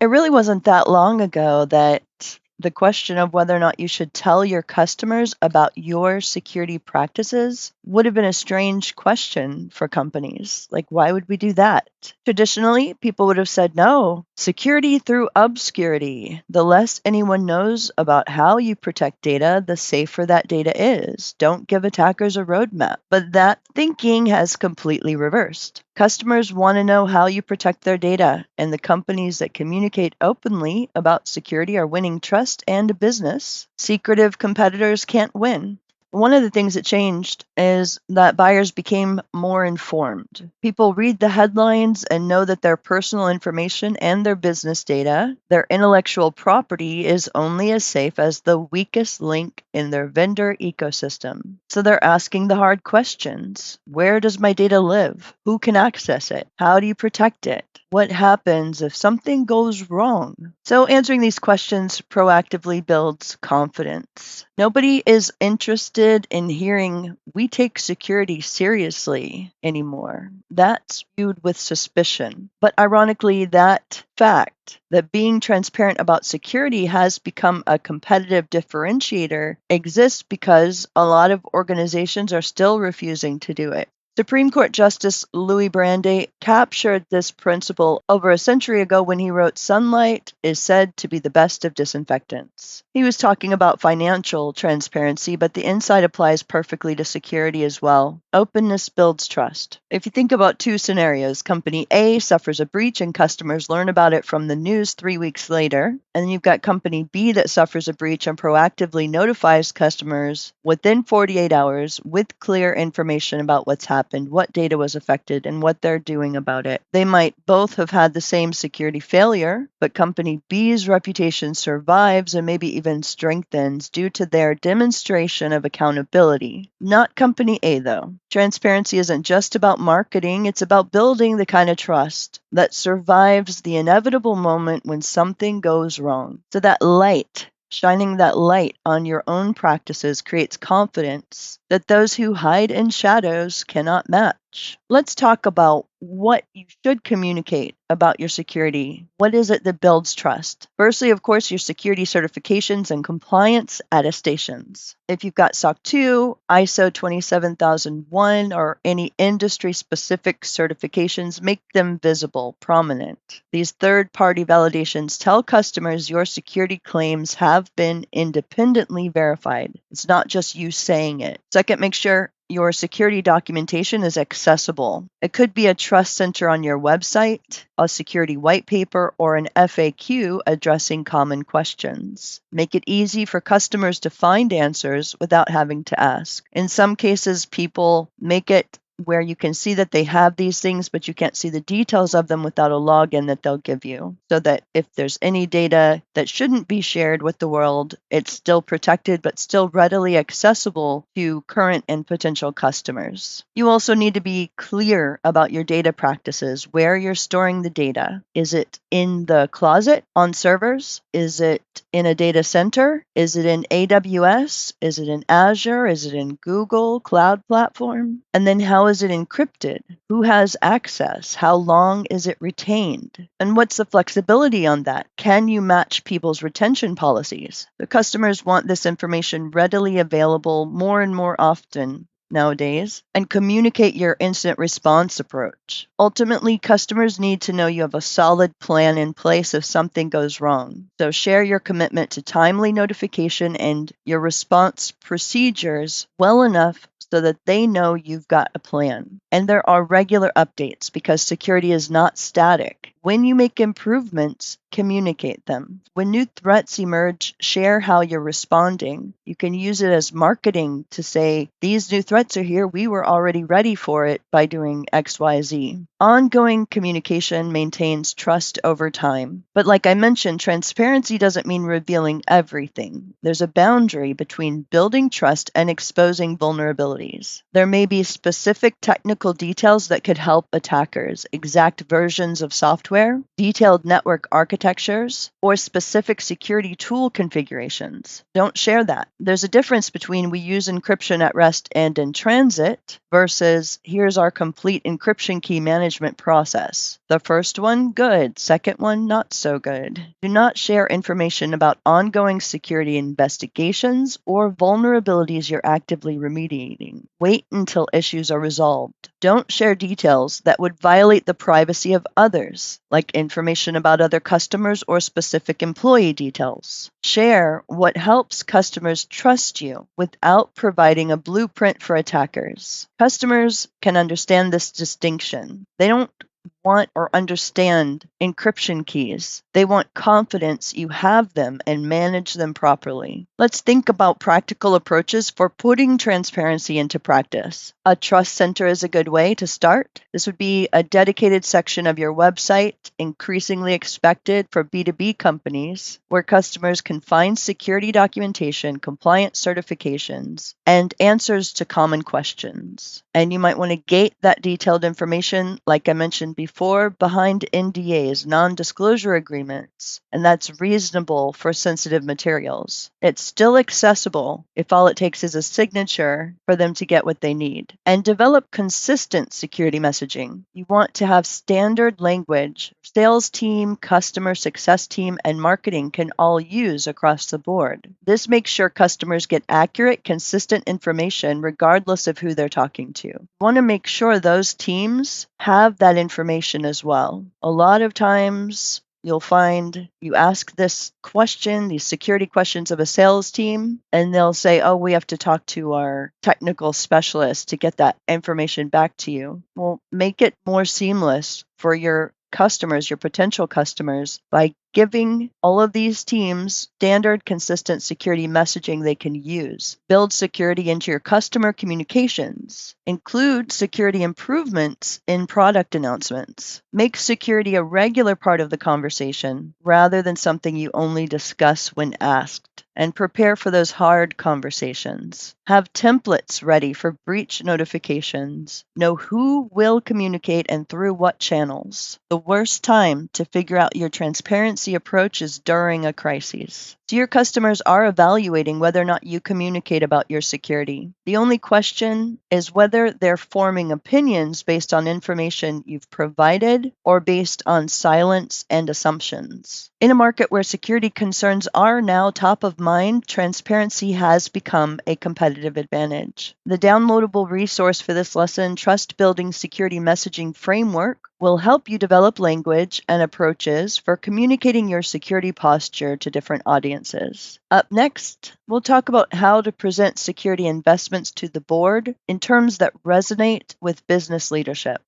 It really wasn't that long ago that the question of whether or not you should tell your customers about your security practices would have been a strange question for companies. Like, why would we do that? Traditionally, people would have said no. Security through obscurity. The less anyone knows about how you protect data, the safer that data is. Don't give attackers a roadmap. But that thinking has completely reversed. Customers want to know how you protect their data, and the companies that communicate openly about security are winning trust and business. Secretive competitors can't win. One of the things that changed is that buyers became more informed. People read the headlines and know that their personal information and their business data, their intellectual property, is only as safe as the weakest link in their vendor ecosystem. So they're asking the hard questions. Where does my data live? Who can access it? How do you protect it? What happens if something goes wrong? So answering these questions proactively builds confidence. Nobody is interested in hearing we take security seriously anymore. That's viewed with suspicion. But ironically, that fact that being transparent about security has become a competitive differentiator exists because a lot of organizations are still refusing to do it. Supreme Court Justice Louis Brandeis captured this principle over a century ago when he wrote, "Sunlight is said to be the best of disinfectants." He was talking about financial transparency, but the insight applies perfectly to security as well. Openness builds trust. If you think about two scenarios, company A suffers a breach and customers learn about it from the news 3 weeks later, and then you've got company B that suffers a breach and proactively notifies customers within 48 hours with clear information about what's happened, what data was affected, and what they're doing about it. They might both have had the same security failure, but company B's reputation survives and maybe even strengthens due to their demonstration of accountability. Not company A, though. Transparency isn't just about marketing, it's about building the kind of trust that survives the inevitable moment when something goes wrong. So that light, shining that light on your own practices creates confidence that those who hide in shadows cannot match. Let's talk about what you should communicate about your security. What is it that builds trust? Firstly, of course, your security certifications and compliance attestations. If you've got SOC 2, ISO 27001, or any industry-specific certifications, make them visible, prominent. These third-party validations tell customers your security claims have been independently verified. It's not just you saying it. Second, make sure your security documentation is accessible. It could be a trust center on your website, a security white paper, or an FAQ addressing common questions. Make it easy for customers to find answers without having to ask. In some cases, people make it where you can see that they have these things, but you can't see the details of them without a login that they'll give you. So that if there's any data that shouldn't be shared with the world, it's still protected, but still readily accessible to current and potential customers. You also need to be clear about your data practices, where you're storing the data. Is it in the closet on servers? Is it in a data center? Is it in AWS? Is it in Azure? Is it in Google Cloud Platform? And then how is it encrypted? Who has access? How long is it retained? And what's the flexibility on that? Can you match people's retention policies? The customers want this information readily available more and more often nowadays, and communicate your incident response approach. Ultimately, customers need to know you have a solid plan in place if something goes wrong. So share your commitment to timely notification and your response procedures well enough so that they know you've got a plan. And there are regular updates because security is not static. When you make improvements, communicate them. When new threats emerge, share how you're responding. You can use it as marketing to say, these new threats are here. We were already ready for it by doing X, Y, Z. Ongoing communication maintains trust over time. But like I mentioned, transparency doesn't mean revealing everything. There's a boundary between building trust and exposing vulnerabilities. There may be specific technical details that could help attackers, exact versions of software software, detailed network architectures, or specific security tool configurations. Don't share that. There's a difference between we use encryption at rest and in transit versus here's our complete encryption key management process. The first one, good. Second one, not so good. Do not share information about ongoing security investigations or vulnerabilities you're actively remediating. Wait until issues are resolved. Don't share details that would violate the privacy of others, like information about other customers or specific employee details. Share what helps customers trust you without providing a blueprint for attackers. Customers can understand this distinction. They don't want or understand encryption keys. They want confidence you have them and manage them properly. Let's think about practical approaches for putting transparency into practice. A trust center is a good way to start. This would be a dedicated section of your website, increasingly expected for B2B companies, where customers can find security documentation, compliance certifications, and answers to common questions. And you might want to gate that detailed information, like I mentioned before, behind NDAs, non-disclosure agreements, and that's reasonable for sensitive materials. It's still accessible if all it takes is a signature for them to get what they need. And develop consistent security messaging. You want to have standard language sales team, customer success team, and marketing can all use across the board. This makes sure customers get accurate, consistent information regardless of who they're talking to. You want to make sure those teams have that information as well. A lot of times you'll find you ask this question, these security questions of a sales team, and they'll say, oh, we have to talk to our technical specialist to get that information back to you. Well, make it more seamless for your customers, your potential customers, by giving all of these teams standard, consistent security messaging they can use. Build security into your customer communications. Include security improvements in product announcements. Make security a regular part of the conversation rather than something you only discuss when asked. And prepare for those hard conversations. Have templates ready for breach notifications. Know who will communicate and through what channels. The worst time to figure out your transparency approach is during a crisis. So your customers are evaluating whether or not you communicate about your security. The only question is whether they're forming opinions based on information you've provided or based on silence and assumptions. In a market where security concerns are now top of mind, transparency has become a competitive advantage. The downloadable resource for this lesson, Trust Building Security Messaging Framework, will help you develop language and approaches for communicating your security posture to different audiences. Up next, we'll talk about how to present security investments to the board in terms that resonate with business leadership.